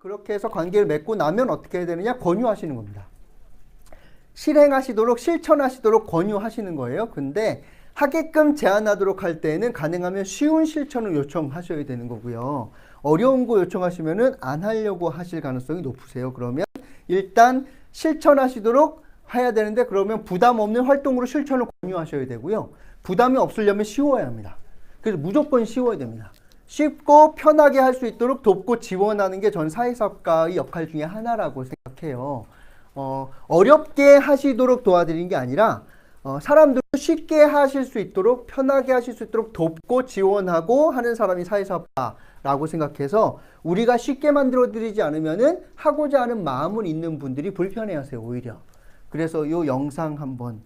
그렇게 해서 관계를 맺고 나면 어떻게 해야 되느냐? 권유하시는 겁니다. 실행하시도록, 실천하시도록 권유하시는 거예요. 근데 하게끔 제안하도록 할 때에는 가능하면 쉬운 실천을 요청하셔야 되는 거고요. 어려운 거 요청하시면은 안 하려고 하실 가능성이 높으세요. 그러면 일단 실천하시도록 해야 되는데, 그러면 부담 없는 활동으로 실천을 권유하셔야 되고요. 부담이 없으려면 쉬워야 합니다. 그래서 무조건 쉬워야 됩니다. 쉽고 편하게 할 수 있도록 돕고 지원하는 게 전 사회사업가의 역할 중에 하나라고 생각해요. 어렵게 하시도록 도와드리는 게 아니라 사람들도 쉽게 하실 수 있도록, 편하게 하실 수 있도록 돕고 지원하고 하는 사람이 사회사업가라고 생각해서, 우리가 쉽게 만들어드리지 않으면은 하고자 하는 마음은 있는 분들이 불편해하세요, 오히려. 그래서 이 영상 한번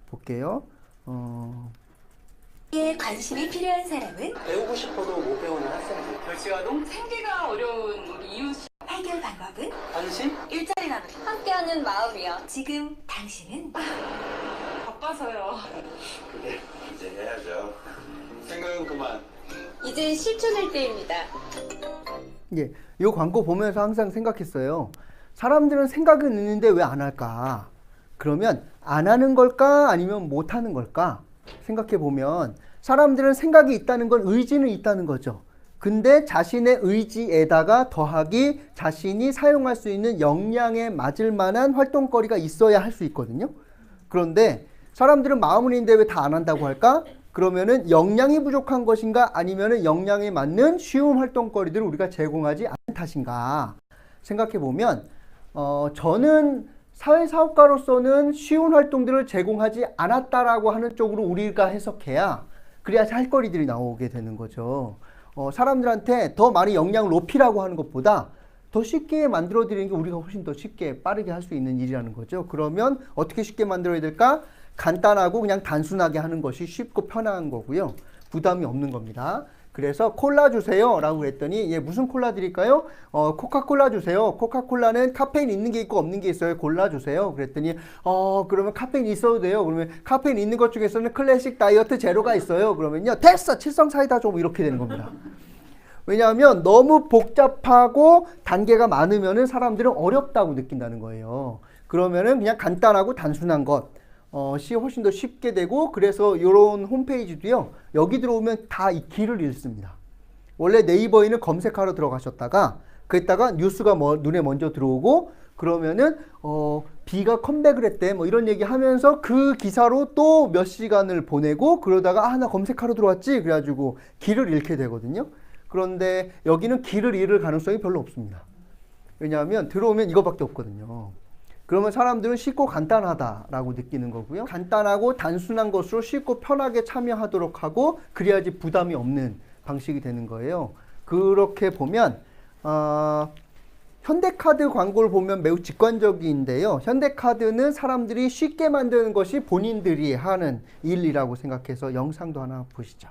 볼게요. 에 관심이 필요한 사람은 배우고 싶어도 못 배우는 학생들. 결시가동 생계가 어려운 우리 이웃 해결 방법은 관심? 일자리라는 함께하는 마음이요. 지금 당신은 바빠서요. 그래, 이제 해야죠. 생각은 그만. 이제 실천할 때입니다. 예, 이 광고 보면서 항상 생각했어요. 사람들은 생각은 있는데 왜 안 할까? 그러면 안 하는 걸까? 아니면 못 하는 걸까? 생각해 보면 사람들은 생각이 있다는 건 의지는 있다는 거죠. 근데 자신의 의지에다가 더하기 자신이 사용할 수 있는 역량에 맞을 만한 활동거리가 있어야 할 수 있거든요. 그런데 사람들은 마음은 있는데 왜 다 안 한다고 할까? 그러면은 역량이 부족한 것인가? 아니면은 역량에 맞는 쉬운 활동거리들을 우리가 제공하지 않은 탓인가? 생각해 보면 저는 사회사업가로서는 쉬운 활동들을 제공하지 않았다라고 하는 쪽으로 우리가 해석해야, 그래야 할 거리들이 나오게 되는 거죠. 사람들한테 더 많이 역량을 높이라고 하는 것보다 더 쉽게 만들어 드리는 게 우리가 훨씬 더 쉽게 빠르게 할 수 있는 일이라는 거죠. 그러면 어떻게 쉽게 만들어야 될까? 간단하고 그냥 단순하게 하는 것이 쉽고 편한 거고요. 부담이 없는 겁니다. 그래서 콜라 주세요 라고 했더니, 예, 무슨 콜라 드릴까요? 코카콜라 주세요. 코카콜라는 카페인 있는 게 있고 없는 게 있어요. 골라주세요. 그랬더니 그러면 카페인 있어도 돼요. 그러면 카페인 있는 것 중에서는 클래식 다이어트 제로가 있어요. 그러면요, 됐어, 칠성 사이다 좀, 이렇게 되는 겁니다. 왜냐하면 너무 복잡하고 단계가 많으면은 사람들은 어렵다고 느낀다는 거예요. 그러면은 그냥 간단하고 단순한 것 훨씬 더 쉽게 되고, 그래서 이런 홈페이지도요, 여기 들어오면 다 이 길을 읽습니다. 원래 네이버에는 검색하러 들어가셨다가 그랬다가 뉴스가 눈에 먼저 들어오고, 그러면은 B가 컴백을 했대 뭐 이런 얘기 하면서 그 기사로 또 몇 시간을 보내고, 그러다가 나 검색하러 들어왔지 그래가지고 길을 잃게 되거든요. 그런데 여기는 길을 잃을 가능성이 별로 없습니다. 왜냐하면 들어오면 이거밖에 없거든요. 그러면 사람들은 쉽고 간단하다라고 느끼는 거고요. 간단하고 단순한 것으로 쉽고 편하게 참여하도록 하고, 그래야지 부담이 없는 방식이 되는 거예요. 그렇게 보면 현대카드 광고를 보면 매우 직관적인데요. 현대카드는 사람들이 쉽게 만드는 것이 본인들이 하는 일이라고 생각해서 영상도 하나 보시죠.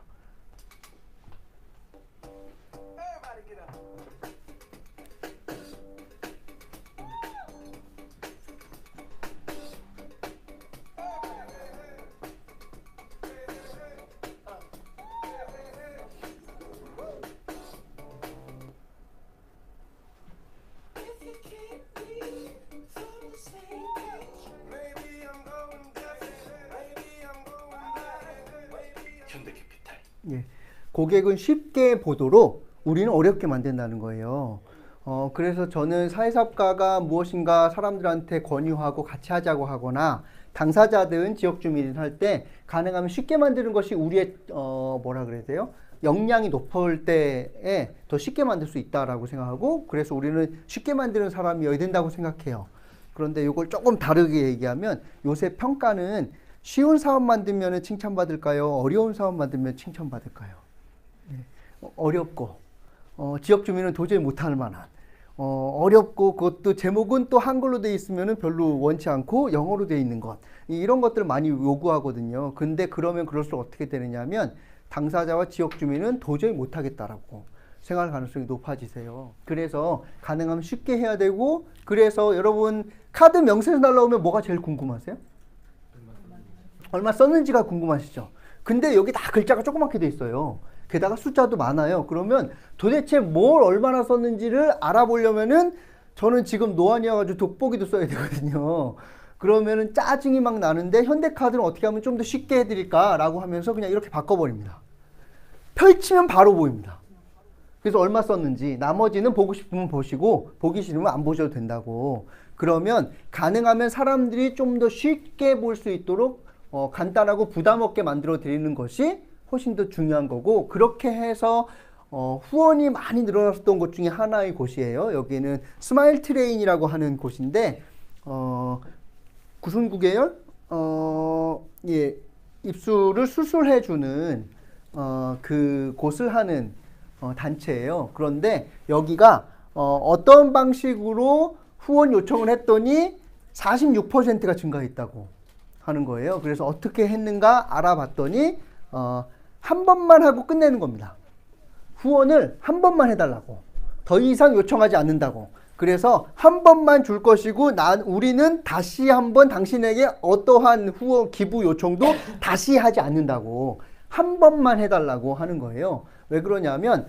현대캐피탈. 예, 고객은 쉽게 보도록 우리는 어렵게 만든다는 거예요. 그래서 저는 사회사업가가 무엇인가 사람들한테 권유하고 같이 하자고 하거나, 당사자든 지역주민이든 할 때 가능하면 쉽게 만드는 것이 우리의 뭐라 그래야 돼요? 역량이 높을 때에 더 쉽게 만들 수 있다라고 생각하고, 그래서 우리는 쉽게 만드는 사람이어야 된다고 생각해요. 그런데 이걸 조금 다르게 얘기하면, 요새 평가는 쉬운 사업 만들면 칭찬받을까요? 어려운 사업 만들면 칭찬받을까요? 네. 어렵고 지역 주민은 도저히 못할 만한, 어렵고 그것도 제목은 또 한글로 되어 있으면 별로 원치 않고 영어로 되어 있는 것, 이런 것들을 많이 요구하거든요. 근데 그러면 그럴수록 어떻게 되느냐 하면 당사자와 지역 주민은 도저히 못하겠다라고 생각할 가능성이 높아지세요. 그래서 가능하면 쉽게 해야 되고, 그래서 여러분 카드 명세서 날라오면 뭐가 제일 궁금하세요? 얼마 썼는지가 궁금하시죠? 근데 여기 다 글자가 조그맣게 돼 있어요. 게다가 숫자도 많아요. 그러면 도대체 뭘 얼마나 썼는지를 알아보려면은 저는 지금 노안이어가지고 돋보기도 써야 되거든요. 그러면은 짜증이 막 나는데 현대카드는 어떻게 하면 좀 더 쉽게 해드릴까라고 하면서 그냥 이렇게 바꿔버립니다. 펼치면 바로 보입니다. 그래서 얼마 썼는지 나머지는 보고 싶으면 보시고 보기 싫으면 안 보셔도 된다고. 그러면 가능하면 사람들이 좀 더 쉽게 볼 수 있도록 간단하고 부담 없게 만들어 드리는 것이 훨씬 더 중요한 거고, 그렇게 해서 후원이 많이 늘어났던 곳 중에 하나의 곳이에요. 여기는 스마일 트레인이라고 하는 곳인데 구순구 계열 예, 입술을 수술해주는 그 곳을 하는 단체예요. 그런데 여기가 어떤 방식으로 후원 요청을 했더니 46%가 증가했다고 하는 거예요. 그래서 어떻게 했는가 알아봤더니 한 번만 하고 끝내는 겁니다. 후원을 한 번만 해달라고. 더 이상 요청하지 않는다고. 그래서 한 번만 줄 것이고 우리는 다시 한번 당신에게 어떠한 후원 기부 요청도 다시 하지 않는다고. 한 번만 해달라고 하는 거예요. 왜 그러냐면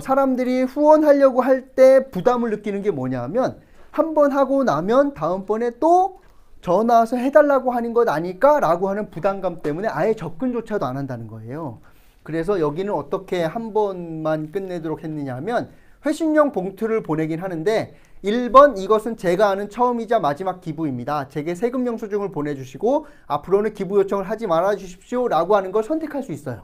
사람들이 후원하려고 할 때 부담을 느끼는 게 뭐냐면 한 번 하고 나면 다음번에 또 전화 와서 해달라고 하는 것 아닐까? 라고 하는 부담감 때문에 아예 접근조차도 안 한다는 거예요. 그래서 여기는 어떻게 한 번만 끝내도록 했느냐 하면 회신용 봉투를 보내긴 하는데 1번 이것은 제가 아는 처음이자 마지막 기부입니다. 제게 세금 영수증을 보내주시고 앞으로는 기부 요청을 하지 말아 주십시오 라고 하는 걸 선택할 수 있어요.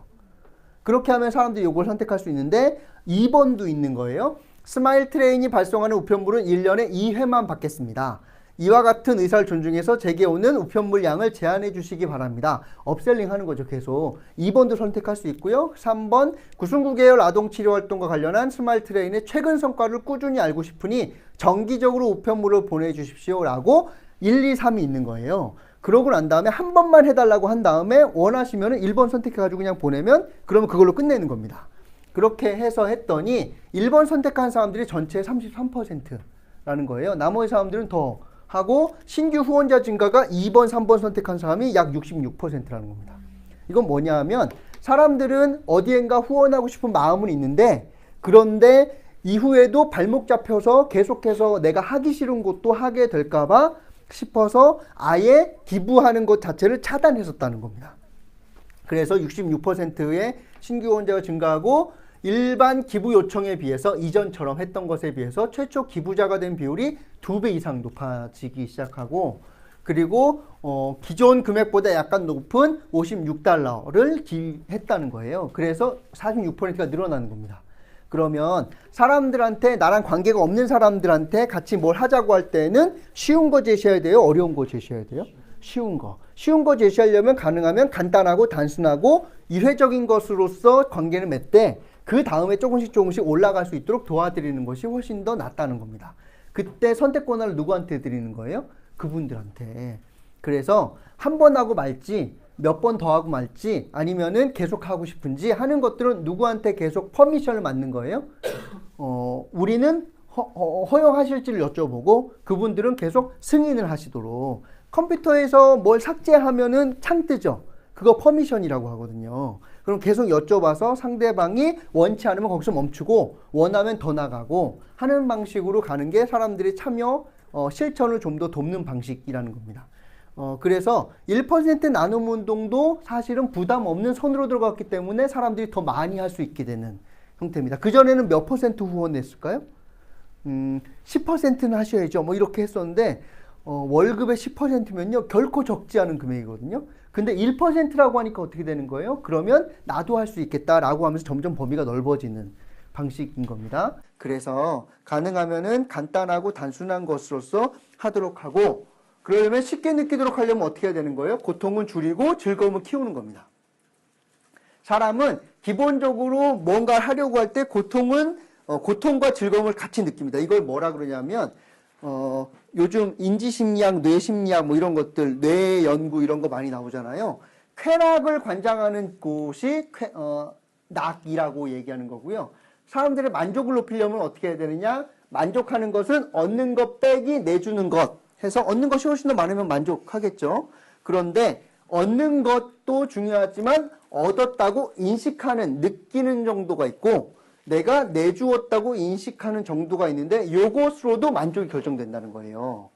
그렇게 하면 사람들이 이걸 선택할 수 있는데 2번도 있는 거예요. 스마일 트레인이 발송하는 우편물은 1년에 2회만 받겠습니다. 이와 같은 의사를 존중해서 제게 오는 우편물 양을 제한해 주시기 바랍니다. 업셀링 하는 거죠, 계속. 2번도 선택할 수 있고요. 3번 구순구 계열 아동치료활동과 관련한 스마일 트레인의 최근 성과를 꾸준히 알고 싶으니 정기적으로 우편물을 보내주십시오 라고 1, 2, 3이 있는 거예요. 그러고 난 다음에 한 번만 해달라고 한 다음에 원하시면 1번 선택해가지고 그냥 보내면 그러면 그걸로 끝내는 겁니다. 그렇게 해서 했더니 1번 선택한 사람들이 전체의 33%라는 거예요. 나머지 사람들은 더 하고 신규 후원자 증가가 2번, 3번 선택한 사람이 약 66%라는 겁니다. 이건 뭐냐 하면 사람들은 어디엔가 후원하고 싶은 마음은 있는데 그런데 이후에도 발목 잡혀서 계속해서 내가 하기 싫은 것도 하게 될까봐 싶어서 아예 기부하는 것 자체를 차단했었다는 겁니다. 그래서 66%의 신규 후원자가 증가하고 일반 기부 요청에 비해서 이전처럼 했던 것에 비해서 최초 기부자가 된 비율이 2배 이상 높아지기 시작하고 그리고 기존 금액보다 약간 높은 $56를 기했다는 거예요. 그래서 46%가 늘어나는 겁니다. 그러면 사람들한테 나랑 관계가 없는 사람들한테 같이 뭘 하자고 할 때는 쉬운 거 제시해야 돼요? 어려운 거 제시해야 돼요? 쉬운 거. 쉬운 거 제시하려면 가능하면 간단하고 단순하고 일회적인 것으로서 관계를 맺되 그 다음에 조금씩 올라갈 수 있도록 도와드리는 것이 훨씬 더 낫다는 겁니다. 그때 선택 권한을 누구한테 드리는 거예요? 그분들한테. 그래서 한 번 하고 말지 몇 번 더 하고 말지 아니면은 계속 하고 싶은지 하는 것들은 누구한테 계속 퍼미션을 받는 거예요? 우리는 허용하실지를 여쭤보고 그분들은 계속 승인을 하시도록. 컴퓨터에서 뭘 삭제하면은 창 뜨죠. 그거 퍼미션이라고 하거든요. 그럼 계속 여쭤봐서 상대방이 원치 않으면 거기서 멈추고 원하면 더 나가고 하는 방식으로 가는 게 사람들이 참여 실천을 좀 더 돕는 방식이라는 겁니다. 그래서 1% 나눔 운동도 사실은 부담 없는 선으로 들어갔기 때문에 사람들이 더 많이 할 수 있게 되는 형태입니다. 그전에는 몇 % 후원했을까요? 10%는 하셔야죠. 뭐 이렇게 했었는데 월급의 10%면요 결코 적지 않은 금액이거든요. 근데 1%라고 하니까 어떻게 되는 거예요? 그러면 나도 할 수 있겠다라고 하면서 점점 범위가 넓어지는 방식인 겁니다. 그래서 가능하면은 간단하고 단순한 것으로서 하도록 하고 그러려면 쉽게 느끼도록 하려면 어떻게 해야 되는 거예요? 고통은 줄이고 즐거움을 키우는 겁니다. 사람은 기본적으로 뭔가를 하려고 할 때 고통과 즐거움을 같이 느낍니다. 이걸 뭐라 그러냐면 요즘 인지심리학, 뇌심리학 뭐 이런 것들, 뇌 연구 이런 거 많이 나오잖아요. 쾌락을 관장하는 곳이 낙이라고 얘기하는 거고요. 사람들의 만족을 높이려면 어떻게 해야 되느냐? 만족하는 것은 얻는 것 빼기 내주는 것 해서 얻는 것이 훨씬 더 많으면 만족하겠죠. 그런데 얻는 것도 중요하지만 얻었다고 인식하는, 느끼는 정도가 있고 내가 내주었다고 인식하는 정도가 있는데 요것으로도 만족이 결정된다는 거예요.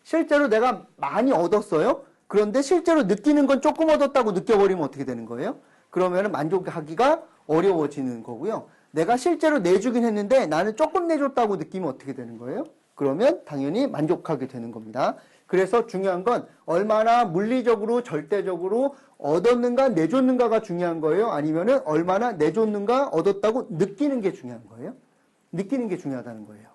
실제로 내가 많이 얻었어요. 그런데 실제로 느끼는 건 조금 얻었다고 느껴버리면 어떻게 되는 거예요? 그러면 만족하기가 어려워지는 거고요. 내가 실제로 내주긴 했는데 나는 조금 내줬다고 느끼면 어떻게 되는 거예요? 그러면 당연히 만족하게 되는 겁니다. 그래서 중요한 건 얼마나 물리적으로 절대적으로 얻었는가 내줬는가가 중요한 거예요? 아니면은 얼마나 내줬는가 얻었다고 느끼는 게 중요한 거예요? 느끼는 게 중요하다는 거예요.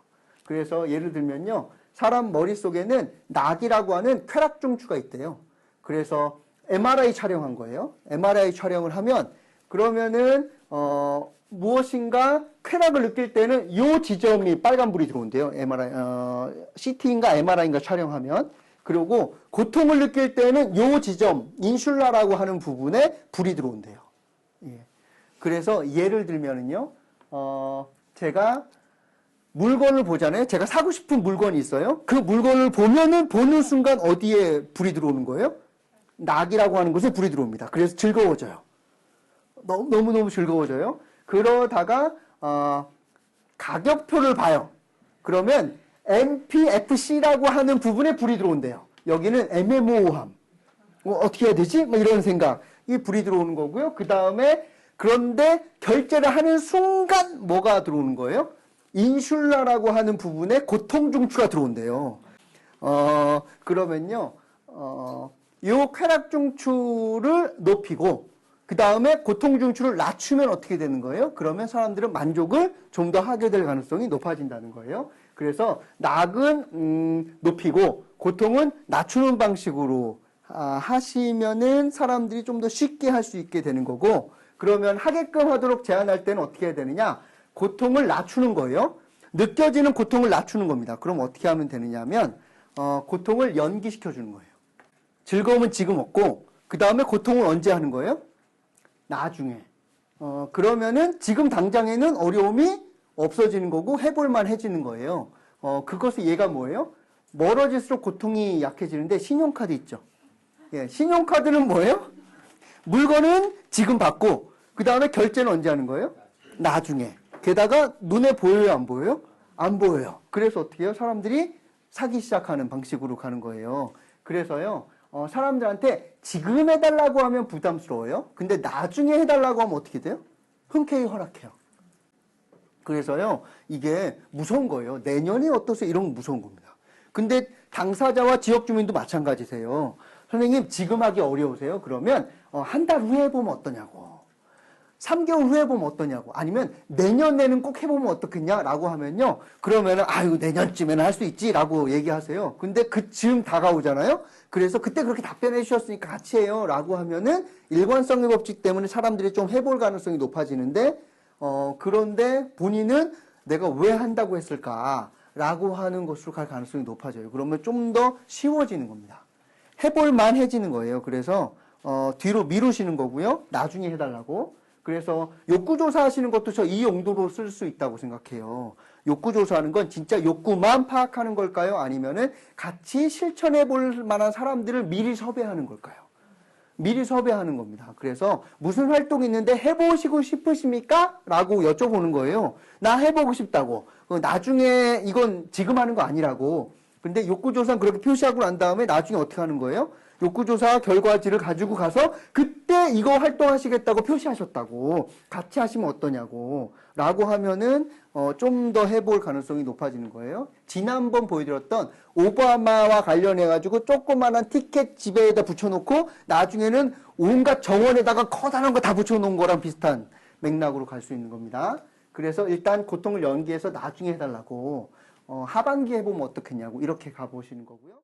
그래서 예를 들면요. 사람 머릿속에는 낙이라고 하는 쾌락중추가 있대요. 그래서 MRI 촬영한 거예요. MRI 촬영을 하면 그러면은 무엇인가 쾌락을 느낄 때는 이 지점이 빨간불이 들어온대요. CT인가 MRI인가 촬영하면. 그리고 고통을 느낄 때는 이 지점, 인슐라라고 하는 부분에 불이 들어온대요. 예. 그래서 예를 들면은요, 제가 물건을 보잖아요. 제가 사고 싶은 물건이 있어요. 그 물건을 보는 순간 어디에 불이 들어오는 거예요? 낙이라고 하는 곳에 불이 들어옵니다. 그래서 즐거워져요. 너무너무 즐거워져요. 그러다가 가격표를 봐요. 그러면 MPFC라고 하는 부분에 불이 들어온대요. 여기는 애매모호함. 어떻게 해야 되지? 뭐 이런 생각. 이 불이 들어오는 거고요. 그 다음에 그런데 결제를 하는 순간 뭐가 들어오는 거예요? 인슐라라고 하는 부분에 고통중추가 들어온대요. 그러면요, 요 쾌락중추를 높이고, 그 다음에 고통중추를 낮추면 어떻게 되는 거예요? 그러면 사람들은 만족을 좀 더 하게 될 가능성이 높아진다는 거예요. 그래서 낙은 높이고, 고통은 낮추는 방식으로 하시면은 사람들이 좀 더 쉽게 할 수 있게 되는 거고, 그러면 하게끔 하도록 제안할 때는 어떻게 해야 되느냐? 고통을 낮추는 거예요. 느껴지는 고통을 낮추는 겁니다. 그럼 어떻게 하면 되느냐 하면 고통을 연기시켜 주는 거예요. 즐거움은 지금 없고 그 다음에 고통을 언제 하는 거예요? 나중에. 그러면은 지금 당장에는 어려움이 없어지는 거고 해볼만 해지는 거예요. 그것의 예가 뭐예요? 멀어질수록 고통이 약해지는데 신용카드 있죠. 예, 신용카드는 뭐예요? 물건은 지금 받고 그 다음에 결제는 언제 하는 거예요? 나중에. 게다가 눈에 보여요, 안 보여요? 안 보여요. 그래서 어떻게 해요? 사람들이 사기 시작하는 방식으로 가는 거예요. 그래서요, 사람들한테 지금 해달라고 하면 부담스러워요. 근데 나중에 해달라고 하면 어떻게 돼요? 흔쾌히 허락해요. 그래서요, 이게 무서운 거예요. 내년이 어떠세요? 이런 건 무서운 겁니다. 근데 당사자와 지역 주민도 마찬가지세요. 선생님, 지금 하기 어려우세요? 그러면 한 달 후에 해보면 어떠냐고. 3개월 후에 보면 어떠냐고. 아니면 내년에는 꼭 해보면 어떻겠냐라고 하면요. 그러면은 아유 내년쯤에는 할 수 있지라고 얘기하세요. 근데 그쯤 다가오잖아요. 그래서 그때 그렇게 답변해 주셨으니까 같이 해요라고 하면은 일관성의 법칙 때문에 사람들이 좀 해볼 가능성이 높아지는데 그런데 본인은 내가 왜 한다고 했을까라고 하는 것으로 갈 가능성이 높아져요. 그러면 좀 더 쉬워지는 겁니다. 해볼 만해지는 거예요. 그래서 뒤로 미루시는 거고요. 나중에 해달라고. 그래서 욕구조사 하시는 것도 저 이 용도로 쓸 수 있다고 생각해요. 욕구조사하는 건 진짜 욕구만 파악하는 걸까요? 아니면은 같이 실천해 볼 만한 사람들을 미리 섭외하는 걸까요? 미리 섭외하는 겁니다. 그래서 무슨 활동이 있는데 해보시고 싶으십니까? 라고 여쭤보는 거예요. 나 해보고 싶다고. 나중에 이건 지금 하는 거 아니라고. 근데 욕구조사는 그렇게 표시하고 난 다음에 나중에 어떻게 하는 거예요? 욕구조사 결과지를 가지고 가서 그때 이거 활동하시겠다고 표시하셨다고 같이 하시면 어떠냐고 라고 하면은 좀 더 해볼 가능성이 높아지는 거예요. 지난번 보여드렸던 오바마와 관련해가지고 조그만한 티켓 집에다 붙여놓고 나중에는 온갖 정원에다가 커다란 거 다 붙여놓은 거랑 비슷한 맥락으로 갈 수 있는 겁니다. 그래서 일단 고통을 연기해서 나중에 해달라고 하반기에 해보면 어떻겠냐고 이렇게 가보시는 거고요.